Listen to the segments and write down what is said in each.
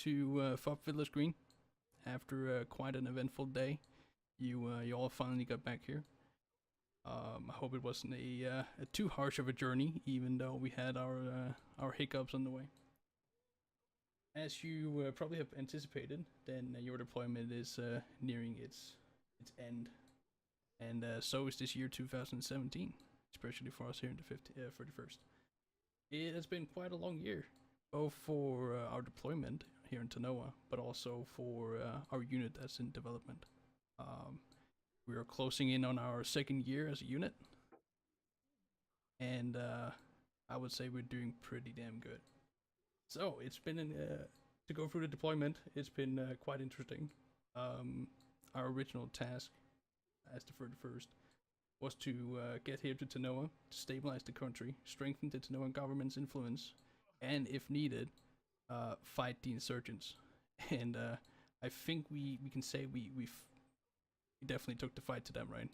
to Fob Fiddler's Green. After quite an eventful day, you all finally got back here. I hope it wasn't a too harsh of a journey, even though we had our hiccups on the way. As you probably have anticipated, then your deployment is nearing its end, and so is this year 2017, especially for us here in the 31st. It has been quite a long year, both for our deployment here in Tanoa, but also for our unit that's in development. We are closing in on our second year as a unit, and I would say we're doing pretty damn good. So it's been to go through the deployment. It's been quite interesting. Our original task as the 31st was to get here to Tanoa, to stabilize the country, strengthen the Tanoan government's influence, and if needed, fight the insurgents. And I think we can say we definitely took the fight to them, right?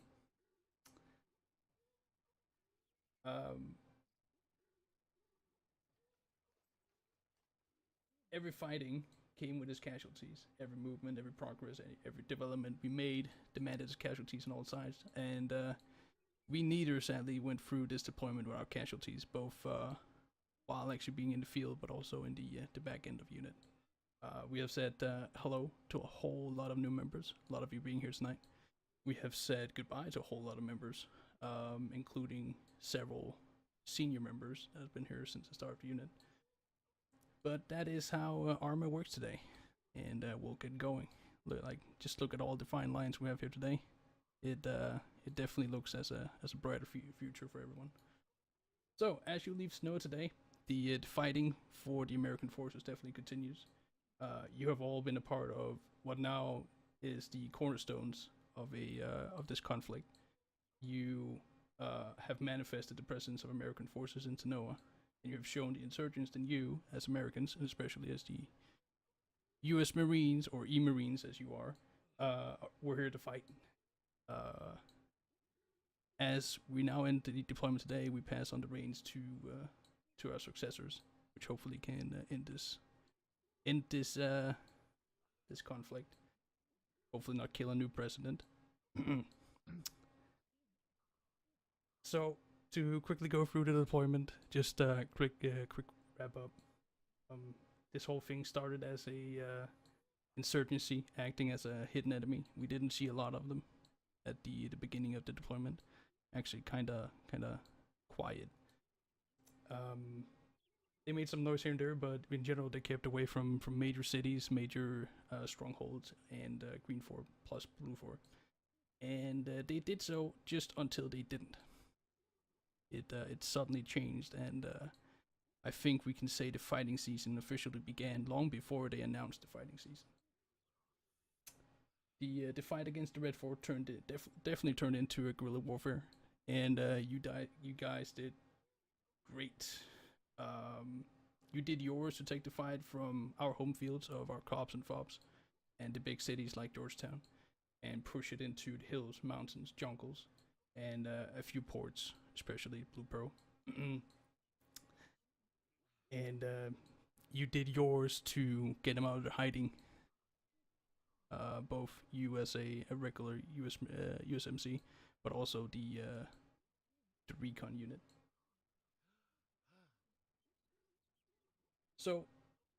Every fighting came with its casualties. Every movement, every progress, every development we made demanded its casualties on all sides. And we neither, sadly, went through this deployment without casualties, both while actually being in the field, but also in the back end of unit. We have said hello to a whole lot of new members, a lot of you being here tonight. We have said goodbye to a whole lot of members, including several senior members that have been here since the start of the unit. But that is how Arma works today, and we'll get going. Just look at all the fine lines we have here today. It definitely looks as a brighter future for everyone. So as you leave Snow today, the fighting for the American forces definitely continues. You have all been a part of what now is the cornerstones of this conflict. You have manifested the presence of American forces in Tanoa, and you have shown the insurgents and you, as Americans, and especially as the U.S. Marines, or E-Marines as you are, we're here to fight. As we now end the deployment today, we pass on the reins to our successors, which hopefully can end this conflict. Hopefully not kill a new president. So, to quickly go through the deployment, just a quick wrap up. This whole thing started as a insurgency acting as a hidden enemy. We didn't see a lot of them at the beginning of the deployment. Actually, kinda quiet. They made some noise here and there, but in general, they kept away from major cities, major strongholds, and Green Fort plus Blue Fort. And they did so just until they didn't. It suddenly changed, and I think we can say the fighting season officially began long before they announced the fighting season. The fight against the Red Fort definitely turned into a guerrilla warfare, and you guys did great. You did yours to take the fight from our home fields of our cops and fobs, and the big cities like Georgetown, and push it into the hills, mountains, jungles, and a few ports, especially Blue Pearl. And you did yours to get them out of their hiding. Both you as a regular USMC, but also the recon unit. So,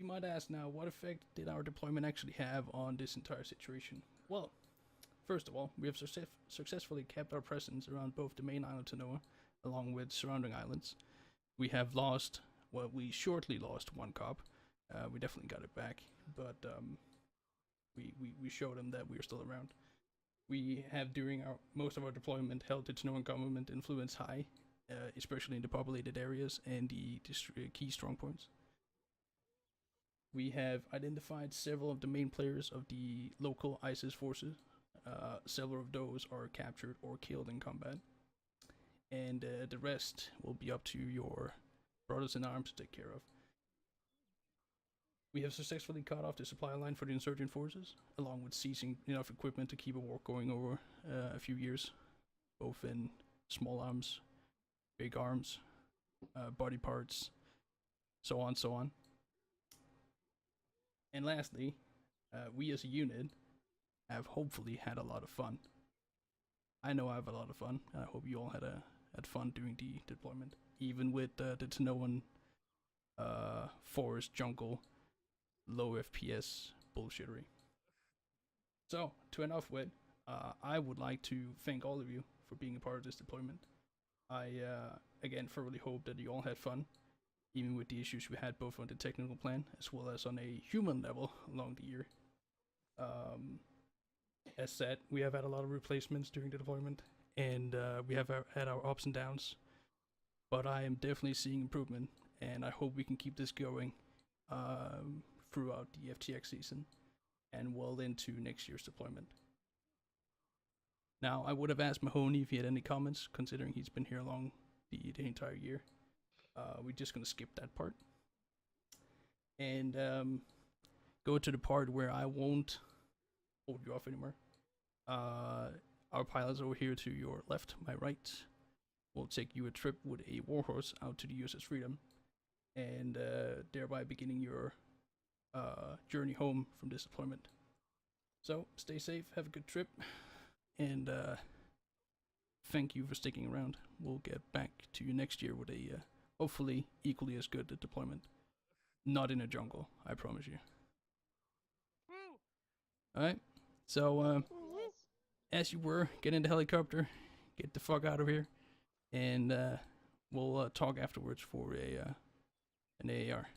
you might ask now, what effect did our deployment actually have on this entire situation? Well, first of all, we have successfully kept our presence around both the main island Tanoa, along with surrounding islands. We have lost, well, we shortly lost one cop. We definitely got it back, but we showed them that we are still around. We have, during most of our deployment, held the Tanoan government influence high, especially in the populated areas and the key strongpoints. We have identified several of the main players of the local ISIS forces. Several of those are captured or killed in combat. And the rest will be up to your brothers in arms to take care of. We have successfully cut off the supply line for the insurgent forces, along with seizing enough equipment to keep a war going over a few years, both in small arms, big arms, body parts, so on, so on. And lastly, we as a unit have hopefully had a lot of fun. I know I have a lot of fun. I hope you all had fun during the deployment, even with the Tanoan forest jungle low FPS bullshittery. So to end off with, I would like to thank all of you for being a part of this deployment. I again thoroughly hope that you all had fun, even with the issues we had both on the technical plan as well as on a human level along the year. Um, as said, we have had a lot of replacements during the deployment, and we have had our ups and downs. But I am definitely seeing improvement, and I hope we can keep this going throughout the FTX season and well into next year's deployment. Now, I would have asked Mahoney if he had any comments, considering he's been here along the entire year. We're just gonna skip that part and go to the part where I won't hold you off anymore. Our pilots over here to your left, my right, will take you a trip with a warhorse out to the USS Freedom, and thereby beginning your journey home from this deployment. So stay safe, have a good trip, and thank you for sticking around. We'll get back to you next year with a hopefully equally as good deployment. Not in a jungle, I promise you. Alright, so as you were, get in the helicopter, get the fuck out of here, and we'll talk afterwards for an AAR.